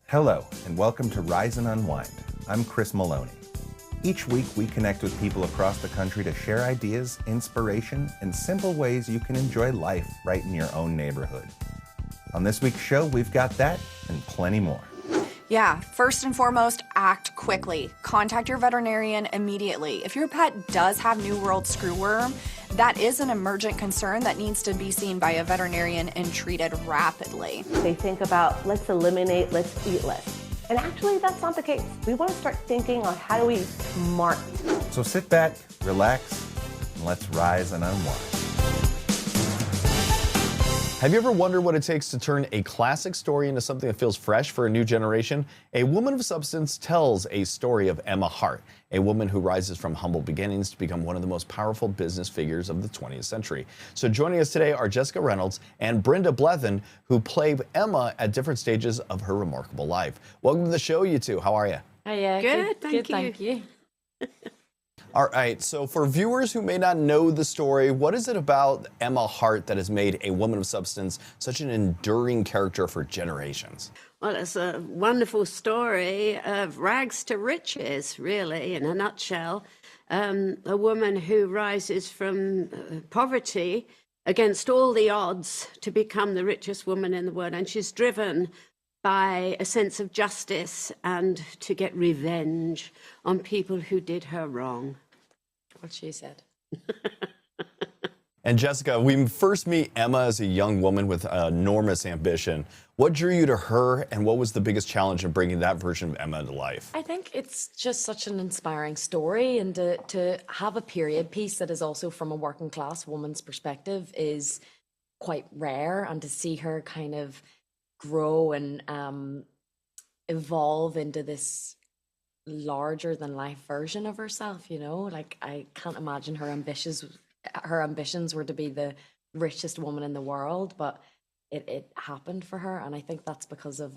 Hello, and welcome to Rise and Unwind. I'm Chris Malony. Each week, we connect with people across the country to share ideas, inspiration, and simple ways you can enjoy life right in your own neighborhood. On this week's show, we've got that and plenty more. Yeah, first and foremost, act quickly. Contact your veterinarian immediately. If your pet does have New World screwworm, that is an emergent concern that needs to be seen by a veterinarian and treated rapidly. They think about, let's eliminate, let's eat less. And actually, that's not the case. We want to start thinking on how do we eat smart. So sit back, relax, and let's rise and unwind. Have you ever wondered what it takes to turn a classic story into something that feels fresh for a new generation? A Woman of Substance tells a story of Emma Hart, a woman who rises from humble beginnings to become one of the most powerful business figures of the 20th century. So joining us today are Jessica Reynolds and Brenda Blethyn, who play Emma at different stages of her remarkable life. Welcome to the show, you two. How are you? Yeah, good, thank you. All right, so for viewers who may not know the story, what is it about Emma Hart that has made a Woman of Substance such an enduring character for generations? Well, it's a wonderful story of rags to riches, really, in a nutshell. A woman who rises from poverty against all the odds to become the richest woman in the world. And she's driven by a sense of justice and to get revenge on people who did her wrong. What she said. And Jessica, we first meet Emma as a young woman with enormous ambition. What drew you to her, and what was the biggest challenge in bringing that version of Emma to life? I think it's just such an inspiring story, and to have a period piece that is also from a working class woman's perspective is quite rare, and to see her kind of grow and evolve into this larger than life version of herself, you know, like I can't imagine her ambitions were to be the richest woman in the world, but it happened for her. And I think that's because of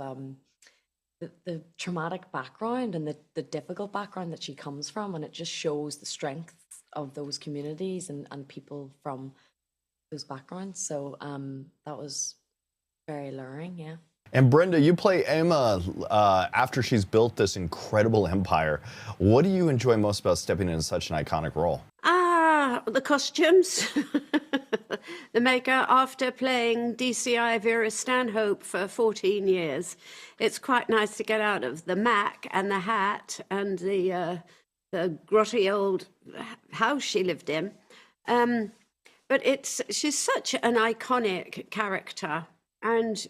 the traumatic background and the difficult background that she comes from, and it just shows the strength of those communities and people from those backgrounds. So that was very alluring, yeah. And Brenda, you play Emma after she's built this incredible empire. What do you enjoy most about stepping into such an iconic role? The costumes. The makeup. After playing DCI Vera Stanhope for 14 years, it's quite nice to get out of the Mac and the hat and the grotty old house she lived in. But she's such an iconic character, and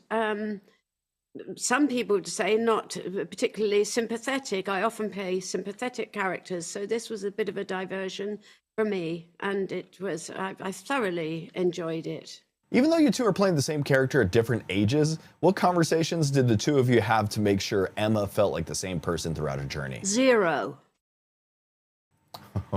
some people would say not particularly sympathetic. I often play sympathetic characters, so this was a bit of a diversion for me, and I thoroughly enjoyed it. Even though you two are playing the same character at different ages, what conversations did the two of you have to make sure Emma felt like the same person throughout her journey? Zero.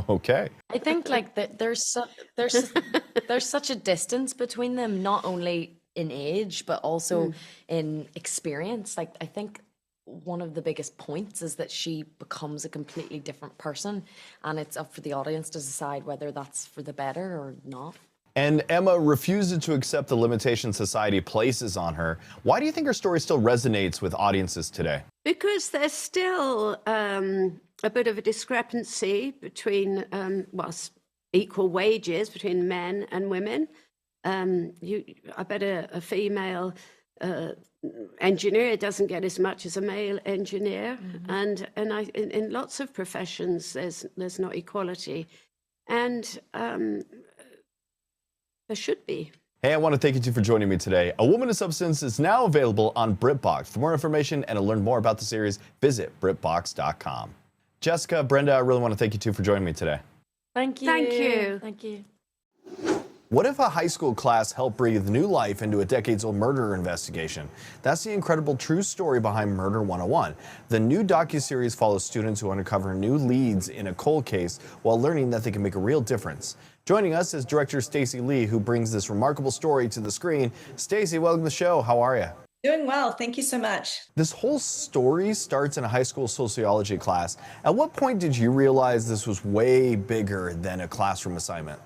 Okay. I think like that there's such a distance between them, not only in age but also in experience. Like I think one of the biggest points is that she becomes a completely different person, and it's up for the audience to decide whether that's for the better or not. And Emma refuses to accept the limitations society places on her. Why do you think her story still resonates with audiences today? Because there's still a bit of a discrepancy between, equal wages between men and women. I bet a female engineer doesn't get as much as a male engineer, and in lots of professions there's not equality, and there should be. Hey, I want to thank you two for joining me today. A Woman of Substance is now available on BritBox. For more information and to learn more about the series, visit BritBox.com. Jessica, Brenda, I really want to thank you two for joining me today. Thank you. Thank you. Thank you. What if a high school class helped breathe new life into a decades-old murder investigation? That's the incredible true story behind Murder 101. The new docuseries follows students who uncover new leads in a cold case while learning that they can make a real difference. Joining us is director Stacey Lee, who brings this remarkable story to the screen. Stacey, welcome to the show. How are you? Doing well. Thank you so much. This whole story starts in a high school sociology class. At what point did you realize this was way bigger than a classroom assignment?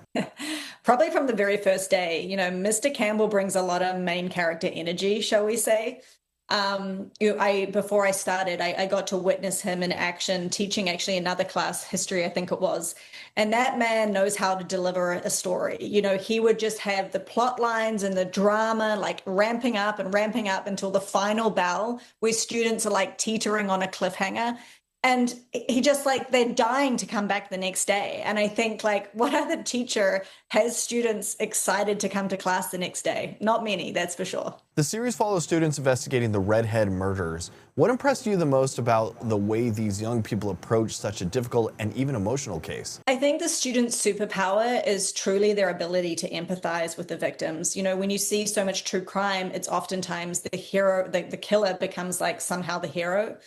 Probably from the very first day. You know, Mr. Campbell brings a lot of main character energy, shall we say. Before I started, I got to witness him in action, teaching actually another class, history, I think it was. And that man knows how to deliver a story. He would just have the plot lines and the drama like ramping up until the final bell, where students are like teetering on a cliffhanger. And he just like, they're dying to come back the next day. And I think like, what other teacher has students excited to come to class the next day? Not many, that's for sure. The series follows students investigating the redhead murders. What impressed you the most about the way these young people approach such a difficult and even emotional case? I think the students' superpower is truly their ability to empathize with the victims. When you see so much true crime, it's oftentimes the hero, the killer becomes like somehow the hero.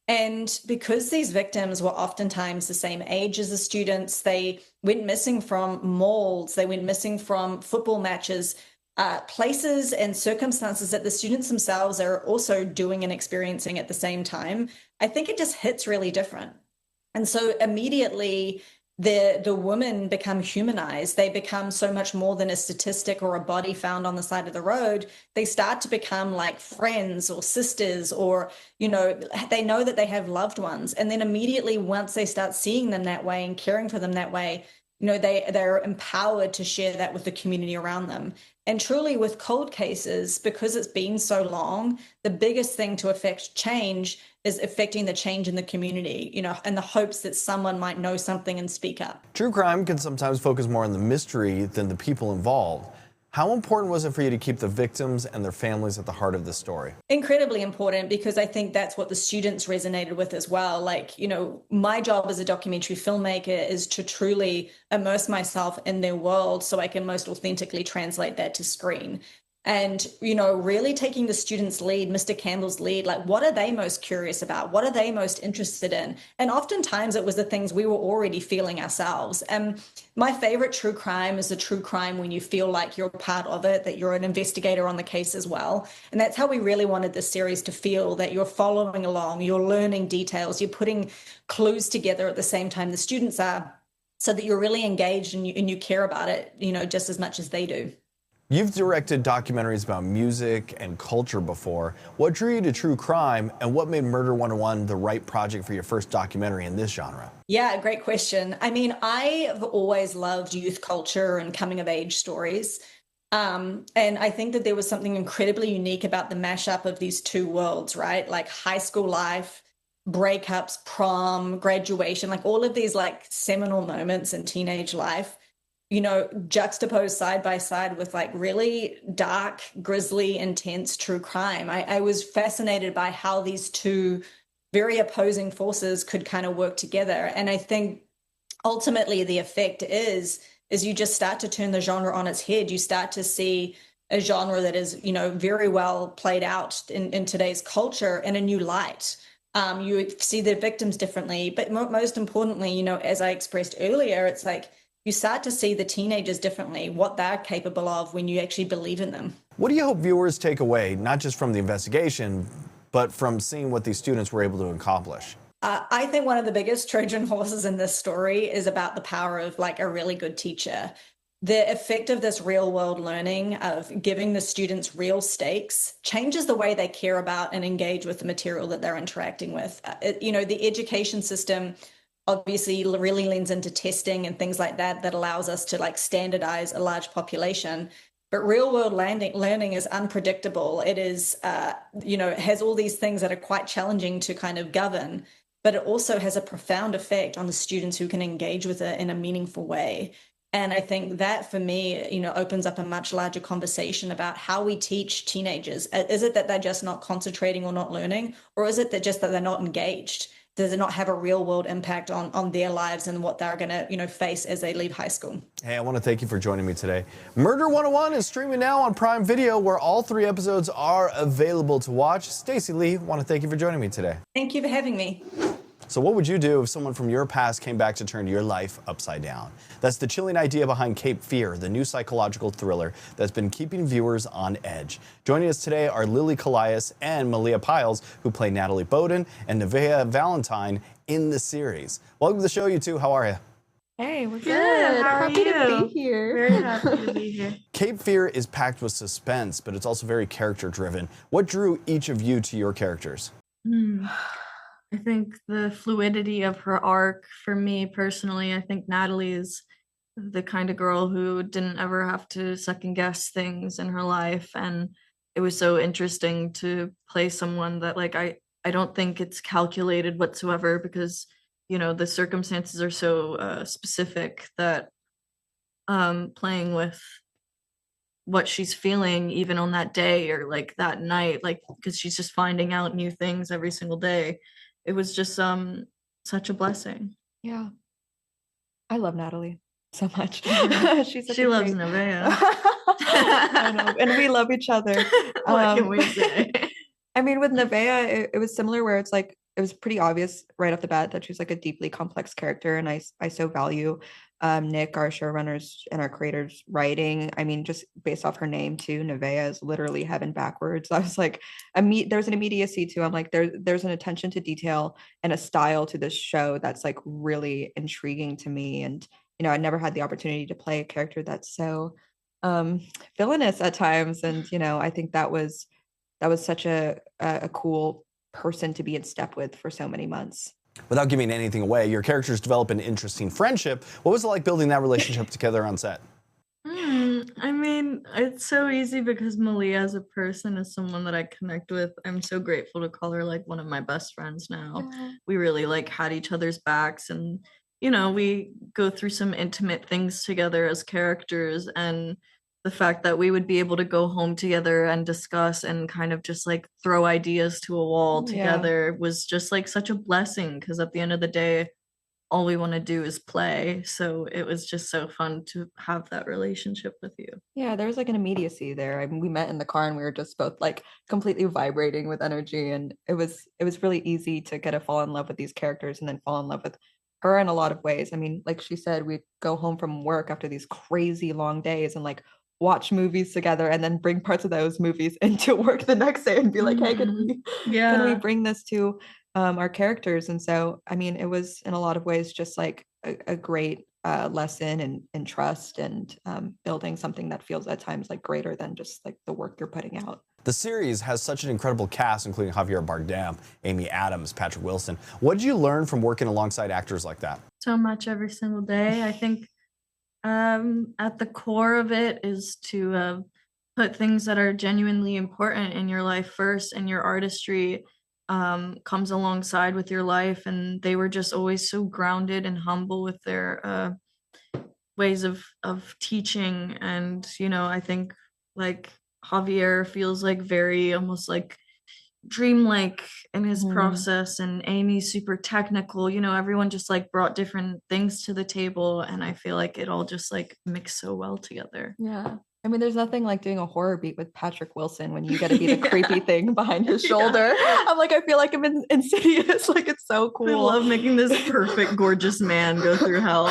And because these victims were oftentimes the same age as the students, they went missing from malls, they went missing from football matches, places and circumstances that the students themselves are also doing and experiencing at the same time. I think it just hits really different. And so immediately the women become humanized. They become so much more than a statistic or a body found on the side of the road. They start to become like friends or sisters, or, they know that they have loved ones. And then immediately once they start seeing them that way and caring for them that way, they're empowered to share that with the community around them. And truly with cold cases, because it's been so long, the biggest thing to affect change is affecting the change in the community, and the hopes that someone might know something and speak up. True crime can sometimes focus more on the mystery than the people involved. How important was it for you to keep the victims and their families at the heart of the story? Incredibly important, because I think that's what the students resonated with as well. My job as a documentary filmmaker is to truly immerse myself in their world so I can most authentically translate that to screen. And, really taking the students' lead, Mr. Campbell's lead, like what are they most curious about? What are they most interested in? And oftentimes it was the things we were already feeling ourselves. And my favorite true crime is the true crime when you feel like you're part of it, that you're an investigator on the case as well. And that's how we really wanted this series to feel, that you're following along, you're learning details, you're putting clues together at the same time the students are, so that you're really engaged and you care about it, just as much as they do. You've directed documentaries about music and culture before. What drew you to true crime, and what made Murder 101 the right project for your first documentary in this genre? Yeah, great question. I've always loved youth culture and coming of age stories. And I think that there was something incredibly unique about the mashup of these two worlds, right? Like high school life, breakups, prom, graduation, like all of these like seminal moments in teenage life, juxtaposed side by side with like really dark, grisly, intense true crime. I was fascinated by how these two very opposing forces could kind of work together. And I think ultimately the effect is you just start to turn the genre on its head. You start to see a genre that is, very well played out in today's culture in a new light. You see the victims differently, but most importantly, as I expressed earlier, it's like, you start to see the teenagers differently, what they're capable of when you actually believe in them. What do you hope viewers take away, not just from the investigation, but from seeing what these students were able to accomplish? I think one of the biggest Trojan horses in this story is about the power of like a really good teacher. The effect of this real world learning, of giving the students real stakes, changes the way they care about and engage with the material that they're interacting with. The education system obviously really leans into testing and things like that allows us to like standardize a large population. But real world learning is unpredictable. It is, has all these things that are quite challenging to kind of govern, but it also has a profound effect on the students who can engage with it in a meaningful way. And I think that for me, opens up a much larger conversation about how we teach teenagers. Is it that they're just not concentrating or not learning, or is it that they're not engaged? Does it not have a real world impact on their lives and what they're going to, face as they leave high school? Hey, I want to thank you for joining me today. Murder 101 is streaming now on Prime Video, where all 3 episodes are available to watch. Stacey Lee, I want to thank you for joining me today. Thank you for having me. So what would you do if someone from your past came back to turn your life upside down? That's the chilling idea behind Cape Fear, the new psychological thriller that's been keeping viewers on edge. Joining us today are Lily Collias and Malia Pyles, who play Natalie Bowden and Nevaeh Valentine in the series. Welcome to the show, you two. How are you? Hey, we're good. How are Happy you? to be here. Very happy to be here. Cape Fear is packed with suspense, but it's also very character-driven. What drew each of you to your characters? I think the fluidity of her arc, for me personally, I think Natalie is the kind of girl who didn't ever have to second guess things in her life. And it was so interesting to play someone that, like, I don't think it's calculated whatsoever, because, you know, the circumstances are so specific that playing with what she's feeling even on that day or like that night, like, because she's just finding out new things every single day. It was just such a blessing. Yeah. I love Natalie so much. She loves Nevaeh. I know, and we love each other. What can we say? I mean, with Nevaeh, it was similar, where it's like, it was pretty obvious right off the bat that she's like a deeply complex character, and I so value Nick, our showrunners and our creators, writing. I mean, just based off her name too, Nevaeh is literally heaven backwards. I was like, there's an immediacy to. I'm like, there's an attention to detail and a style to this show that's like really intriguing to me. And you know, I never had the opportunity to play a character that's so villainous at times, and you know, I think that was such a cool person to be in step with for so many months. Without giving anything away, your characters develop an interesting friendship. What was it like building that relationship together on set? I mean, it's so easy because Malia as a person is someone that I connect with. I'm so grateful to call her like one of my best friends now. We really like had each other's backs, and you know, we go through some intimate things together as characters, and the fact that we would be able to go home together and discuss and kind of just like throw ideas to a wall together was just like such a blessing, because at the end of the day, all we want to do is play. So it was just so fun to have that relationship with you. Yeah, there was like an immediacy there. I mean, we met in the car and we were just both like completely vibrating with energy, and it was really easy to get to fall in love with these characters and then fall in love with her in a lot of ways. I mean, like she said, we'd go home from work after these crazy long days and like watch movies together, and then bring parts of those movies into work the next day and be like, hey, can we bring this to our characters? And so, I mean, it was in a lot of ways just like a great lesson in trust and building something that feels at times like greater than just like the work you're putting out. The series has such an incredible cast, including Javier Bardem, Amy Adams, Patrick Wilson. What did you learn from working alongside actors like that? So much every single day. I think at the core of it is to put things that are genuinely important in your life first, and your artistry comes alongside with your life. And they were just always so grounded and humble with their ways of teaching. And you know, I think like Javier feels like very almost like dreamlike in his process, and Amy's super technical. You know, everyone just like brought different things to the table, and I feel like it all just like mixed so well together. Yeah, I mean, there's nothing like doing a horror beat with Patrick Wilson when you get to be the creepy thing behind his shoulder. I'm like, I feel like I'm in Insidious. Like, it's so cool. I love making this perfect gorgeous man go through hell.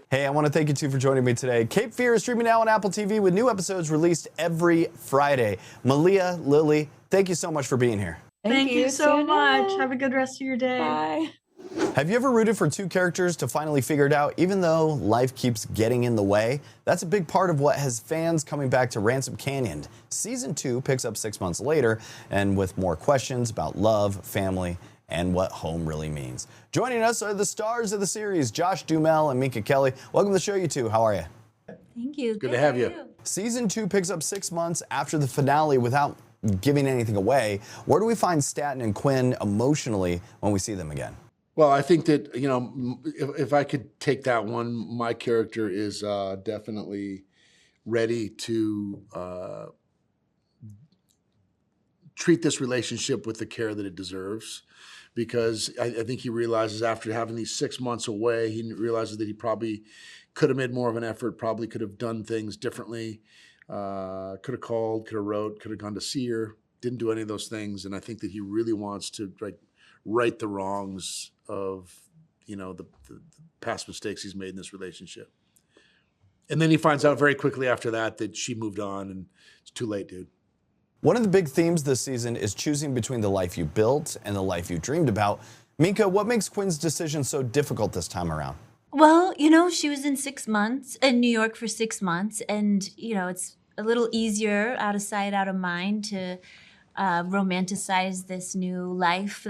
Hey, I want to thank you two for joining me today. Cape Fear is streaming now on Apple TV with new episodes released every Friday. Malia, Lily, thank you so much for being here. Thank you so much. Have a good rest of your day. Bye. Have you ever rooted for two characters to finally figure it out, even though life keeps getting in the way? That's a big part of what has fans coming back to Ransom Canyon. Season 2 picks up 6 months later, and with more questions about love, family, and what home really means. Joining us are the stars of the series, Josh Duhamel and Minka Kelly. Welcome to the show, you two. How are you? Thank you. Good to have you. Season 2 picks up 6 months after the finale. Without giving anything away, where do we find Stanton and Quinn emotionally when we see them again? Well, I think that, you know, if I could take that one, my character is definitely ready to treat this relationship with the care that it deserves. Because I think he realizes after having these 6 months away, he realizes that he probably could have made more of an effort, probably could have done things differently, could have called, could have wrote, could have gone to see her, didn't do any of those things. And I think that he really wants to right the wrongs of, you know, the past mistakes he's made in this relationship. And then he finds out very quickly after that she moved on, and it's too late, dude. One of the big themes this season is choosing between the life you built and the life you dreamed about. Minka, what makes Quinn's decision so difficult this time around? Well, she was in 6 months in New York for 6 months, and it's a little easier out of sight, out of mind to romanticize this new life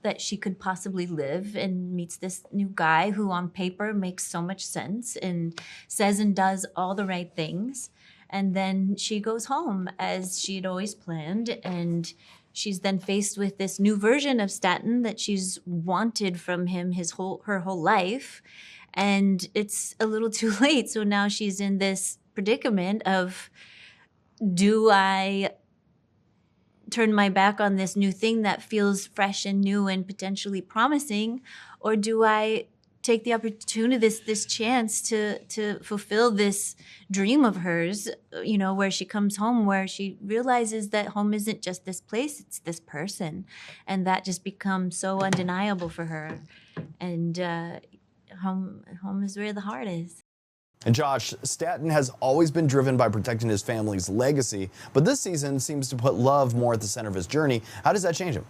that she could possibly live, and meets this new guy who on paper makes so much sense and says and does all the right things. And then she goes home as she'd always planned, and she's then faced with this new version of Staten that she's wanted from him her whole life. And it's a little too late. So now she's in this predicament of, do I turn my back on this new thing that feels fresh and new and potentially promising, or do I take the opportunity, this chance to fulfill this dream of hers, where she comes home, where she realizes that home isn't just this place, it's this person. And that just becomes so undeniable for her. And home is where the heart is. And Josh, Staten has always been driven by protecting his family's legacy, but this season seems to put love more at the center of his journey. How does that change him?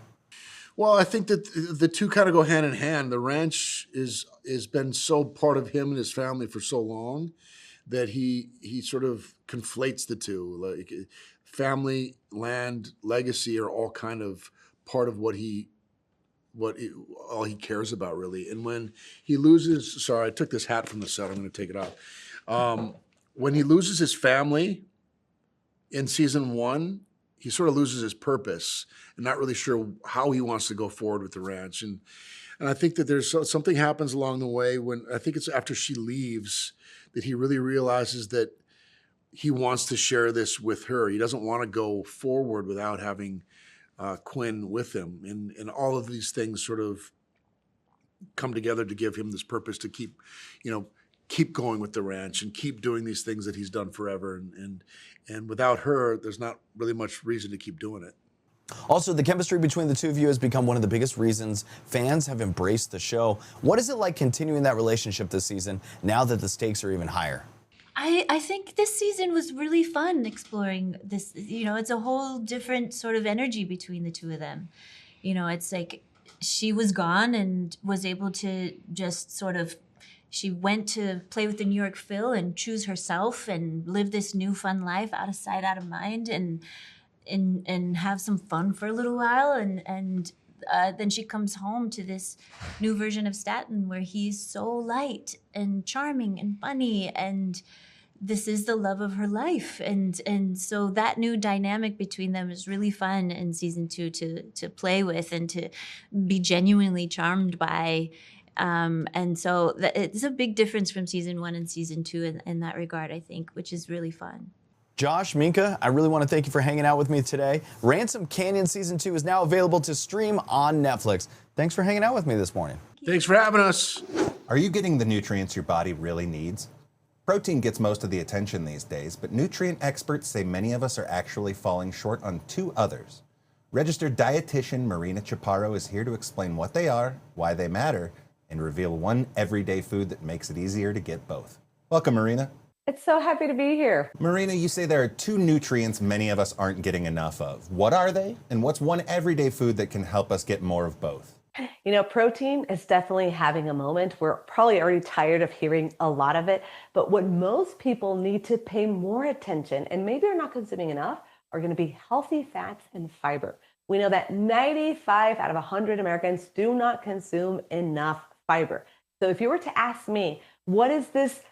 Well, I think that the two kind of go hand in hand. The ranch has been so part of him and his family for so long that he sort of conflates the two. Like family, land, legacy are all kind of part of all he cares about, really. And when he loses, sorry, I took this hat from the set, I'm going to take it off. When he loses his family in season 1, he sort of loses his purpose and not really sure how he wants to go forward with the ranch. And I think that there's something happens along the way when, I think it's after she leaves, that he really realizes that he wants to share this with her. He doesn't want to go forward without having Quinn with him. And all of these things sort of come together to give him this purpose to keep going with the ranch and keep doing these things that he's done forever. And without her, there's not really much reason to keep doing it. Also, the chemistry between the two of you has become one of the biggest reasons fans have embraced the show. What is it like continuing that relationship this season now that the stakes are even higher? I think this season was really fun exploring this. It's a whole different sort of energy between the two of them. It's like she was gone and was able to just sort of, she went to play with the New York Phil and choose herself and live this new fun life out of sight, out of mind, and have some fun for a little while. And then she comes home to this new version of Staten where he's so light and charming and funny, and this is the love of her life. And so that new dynamic between them is really fun in season 2 to play with and to be genuinely charmed by. And so it's a big difference from season 1 and season 2 in that regard, I think, which is really fun. Josh, Minka, I really want to thank you for hanging out with me today. Ransom Canyon Season 2 is now available to stream on Netflix. Thanks for hanging out with me this morning. Thanks for having us. Are you getting the nutrients your body really needs? Protein gets most of the attention these days, but nutrient experts say many of us are actually falling short on 2 others. Registered dietitian Marina Chaparro is here to explain what they are, why they matter, and reveal one everyday food that makes it easier to get both. Welcome, Marina. It's so happy to be here. Marina, you say there are 2 nutrients many of us aren't getting enough of. What are they? And what's one everyday food that can help us get more of both? Protein is definitely having a moment. We're probably already tired of hearing a lot of it, but what most people need to pay more attention, and maybe are not consuming enough, are going to be healthy fats and fiber. We know that 95 out of 100 Americans do not consume enough fiber. So if you were to ask me, what is this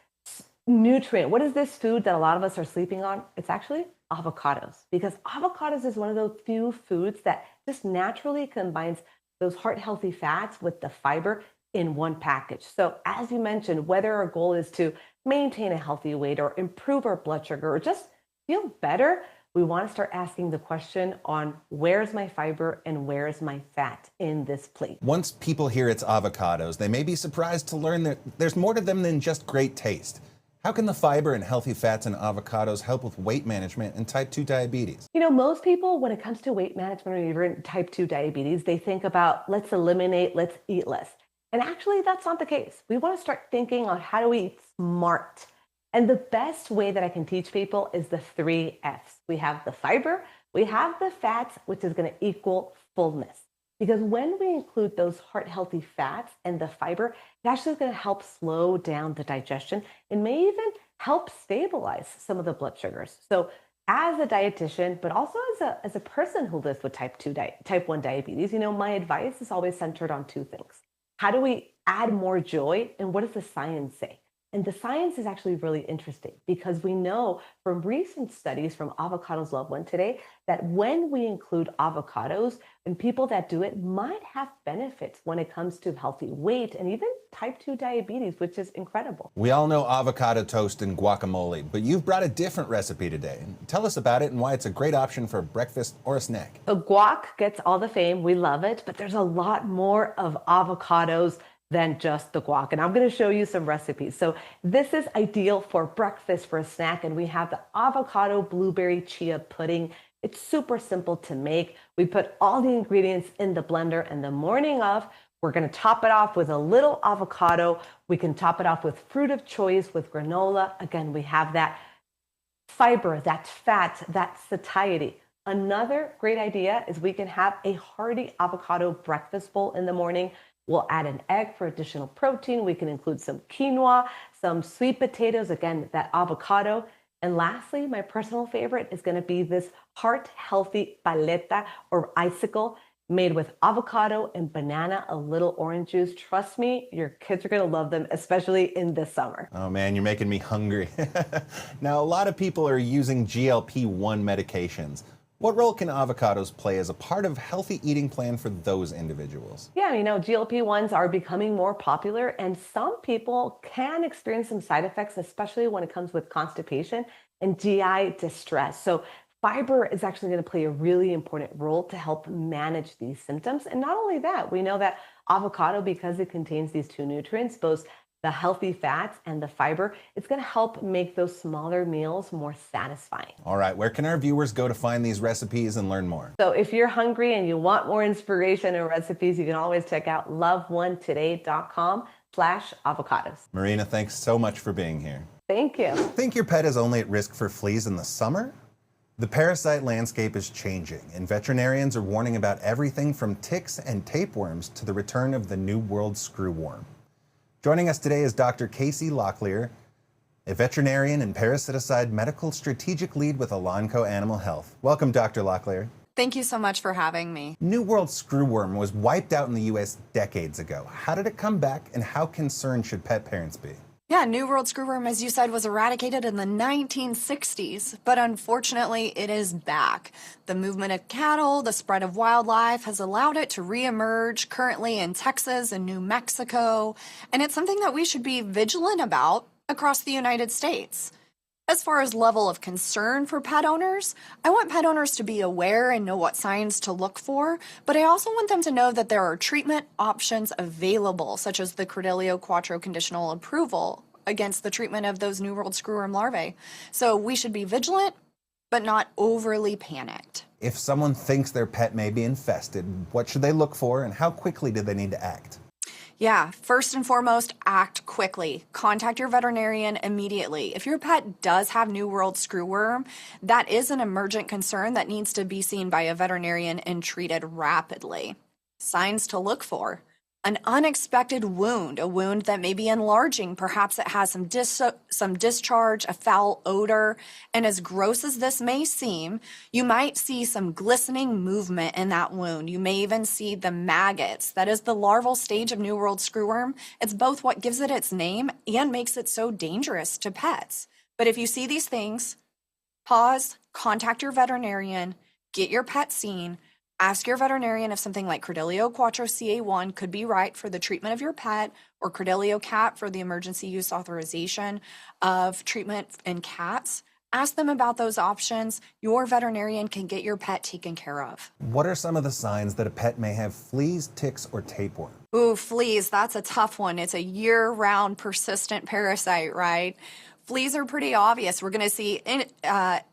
nutrient? What is this food that a lot of us are sleeping on? It's actually avocados, because avocados is one of those few foods that just naturally combines those heart-healthy fats with the fiber in one package. So as you mentioned, whether our goal is to maintain a healthy weight or improve our blood sugar or just feel better, we want to start asking the question on where's my fiber and where's my fat in this plate. Once people hear it's avocados, they may be surprised to learn that there's more to them than just great taste. How can the fiber and healthy fats in avocados help with weight management and type 2 diabetes? Most people, when it comes to weight management or even type 2 diabetes, they think about let's eliminate, let's eat less. And actually, that's not the case. We want to start thinking on how do we eat smart. And the best way that I can teach people is the 3 Fs. We have the fiber, we have the fats, which is going to equal fullness. because when we include those heart-healthy fats and the fiber, it actually is going to help slow down the digestion and may even help stabilize some of the blood sugars. So as a dietitian, but also as a person who lives with type 1 diabetes, my advice is always centered on two things. How do we add more joy, and what does the science say? And the science is actually really interesting because we know from recent studies from Avocado's Love One today that when we include avocados, and people that do it might have benefits when it comes to healthy weight and even type 2 diabetes, which is incredible. We all know avocado toast and guacamole, but you've brought a different recipe today. Tell us about it and why it's a great option for a breakfast or a snack. So guac gets all the fame, we love it, but there's a lot more of avocados than just the guac. And I'm going to show you some recipes. So this is ideal for breakfast, for a snack. And we have the avocado blueberry chia pudding. It's super simple to make. We put all the ingredients in the blender, and the morning of, we're going to top it off with a little avocado. We can top it off with fruit of choice, with granola. Again, we have that fiber, that fat, that satiety. Another great idea is we can have a hearty avocado breakfast bowl in the morning. We'll add an egg for additional protein. We can include some quinoa, some sweet potatoes, again, that avocado. And lastly, my personal favorite is going to be this heart-healthy paleta or icicle made with avocado and banana, a little orange juice. Trust me, your kids are going to love them, especially in the summer. Oh man, you're making me hungry. Now, a lot of people are using GLP-1 medications. What role can avocados play as a part of a healthy eating plan for those individuals? Yeah, GLP-1s are becoming more popular, and some people can experience some side effects, especially when it comes with constipation and GI distress. So fiber is actually going to play a really important role to help manage these symptoms. And not only that, we know that avocado, because it contains these two nutrients, both the healthy fats and the fiber, it's going to help make those smaller meals more satisfying. All right, where can our viewers go to find these recipes and learn more? So if you're hungry and you want more inspiration and recipes, you can always check out loveonetoday.com/avocados. Marina, thanks so much for being here. Thank you. Think your pet is only at risk for fleas in the summer? The parasite landscape is changing, and veterinarians are warning about everything from ticks and tapeworms to the return of the New World screwworm. Joining us today is Dr. Casey Locklear, a veterinarian and parasiticide medical strategic lead with Elanco Animal Health. Welcome, Dr. Locklear. Thank you so much for having me. New World screwworm was wiped out in the U.S. decades ago. How did it come back, and how concerned should pet parents be? Yeah, New World screwworm, as you said, was eradicated in the 1960s, but unfortunately it is back. The movement of cattle, the spread of wildlife has allowed it to reemerge currently in Texas and New Mexico, and it's something that we should be vigilant about across the United States. As far as level of concern for pet owners, I want pet owners to be aware and know what signs to look for, but I also want them to know that there are treatment options available, such as the Credelio Quattro conditional approval against the treatment of those New World screwworm larvae. So we should be vigilant, but not overly panicked. If someone thinks their pet may be infested, what should they look for, and how quickly do they need to act? Yeah, first and foremost, act quickly. Contact your veterinarian immediately. If your pet does have New World screwworm, that is an emergent concern that needs to be seen by a veterinarian and treated rapidly. Signs to look for: an unexpected wound, a wound that may be enlarging. Perhaps it has some discharge, a foul odor, and as gross as this may seem, you might see some glistening movement in that wound. You may even see the maggots. That is the larval stage of New World screwworm. It's both what gives it its name and makes it so dangerous to pets. But if you see these things, pause, contact your veterinarian, get your pet seen. Ask your veterinarian if something like Credelio Quattro CA1 could be right for the treatment of your pet, or Credelio Cat for the emergency use authorization of treatment in cats. Ask them about those options. Your veterinarian can get your pet taken care of. What are some of the signs that a pet may have fleas, ticks, or tapeworm? Ooh, fleas, that's a tough one. It's a year-round persistent parasite, right? Fleas are pretty obvious. We're going to see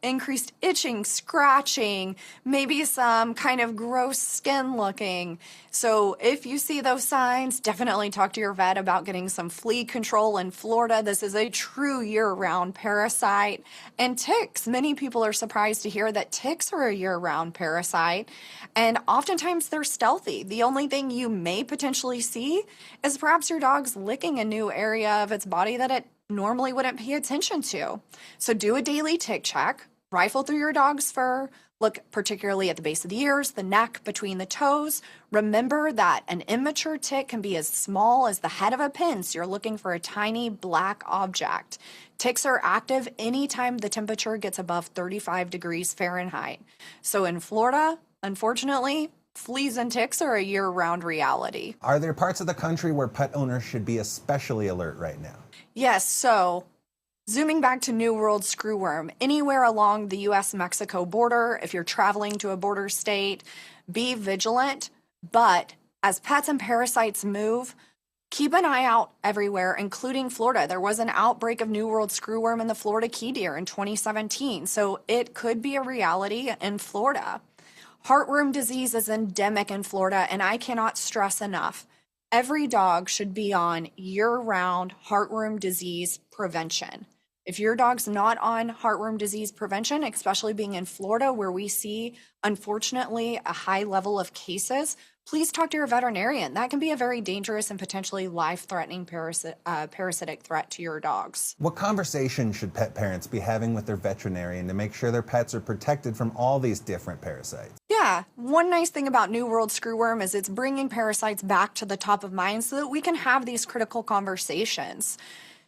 increased itching, scratching, maybe some kind of gross skin looking. So if you see those signs, definitely talk to your vet about getting some flea control in Florida. This is a true year-round parasite. And ticks, many people are surprised to hear that ticks are a year-round parasite. And oftentimes they're stealthy. The only thing you may potentially see is perhaps your dog's licking a new area of its body that it normally wouldn't pay attention to. So do a daily tick check, rifle through your dog's fur, look particularly at the base of the ears, the neck, between the toes. Remember that an immature tick can be as small as the head of a pin, so you're looking for a tiny black object. Ticks are active anytime the temperature gets above 35 degrees Fahrenheit. So in Florida, unfortunately, fleas and ticks are a year-round reality. Are there parts of the country where pet owners should be especially alert right now? Yes, so zooming back to New World screwworm, anywhere along the U.S.-Mexico border, if you're traveling to a border state, be vigilant. But as pets and parasites move, keep an eye out everywhere, including Florida. There was an outbreak of New World screwworm in the Florida key deer in 2017, so it could be a reality in Florida. Heartworm disease is endemic in Florida, and I cannot stress enough. Every dog should be on year-round heartworm disease prevention. If your dog's not on heartworm disease prevention, especially being in Florida where we see, unfortunately, a high level of cases, please talk to your veterinarian. That can be a very dangerous and potentially life-threatening parasitic threat to your dogs. What conversation should pet parents be having with their veterinarian to make sure their pets are protected from all these different parasites? Yeah, one nice thing about New World screwworm is it's bringing parasites back to the top of mind so that we can have these critical conversations.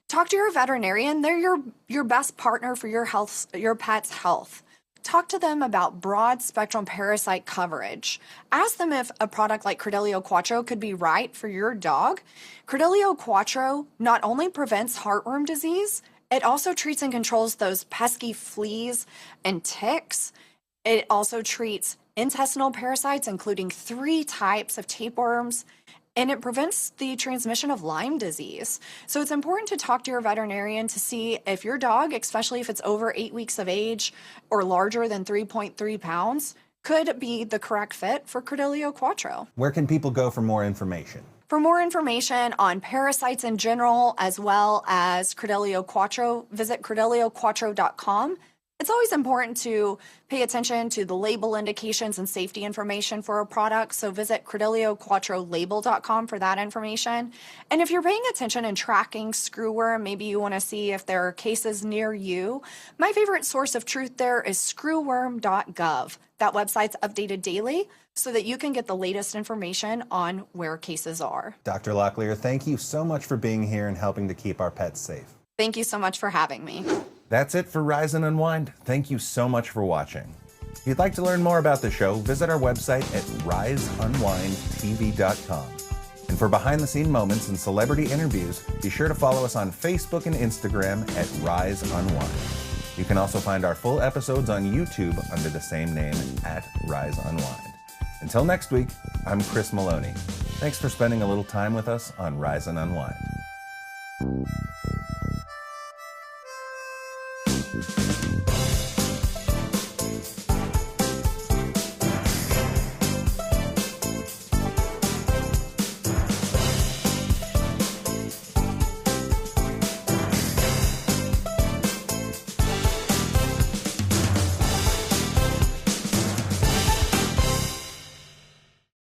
Talk to your veterinarian. They're your best partner for your pet's health. Talk to them about broad spectrum parasite coverage. Ask them if a product like Credelio Quattro could be right for your dog. Credelio Quattro not only prevents heartworm disease, it also treats and controls those pesky fleas and ticks. It also treats intestinal parasites, including 3 types of tapeworms, and it prevents the transmission of Lyme disease. So it's important to talk to your veterinarian to see if your dog, especially if it's over 8 weeks of age or larger than 3.3 pounds, could be the correct fit for Credelio Quattro. Where can people go for more information? For more information on parasites in general, as well as Credelio Quattro, visit credelioquattro.com. It's always important to pay attention to the label indications and safety information for a product, so visit credelioquattrolabel.com for that information. And if you're paying attention and tracking screwworm, maybe you want to see if there are cases near you, my favorite source of truth there is screwworm.gov. That website's updated daily so that you can get the latest information on where cases are. Dr. Locklear, thank you so much for being here and helping to keep our pets safe. Thank you so much for having me. That's it for Rise and Unwind. Thank you so much for watching. If you'd like to learn more about the show, visit our website at riseunwindtv.com. And for behind-the-scene moments and celebrity interviews, be sure to follow us on Facebook and Instagram at Rise Unwind. You can also find our full episodes on YouTube under the same name at Rise Unwind. Until next week, I'm Chris Malony. Thanks for spending a little time with us on Rise and Unwind.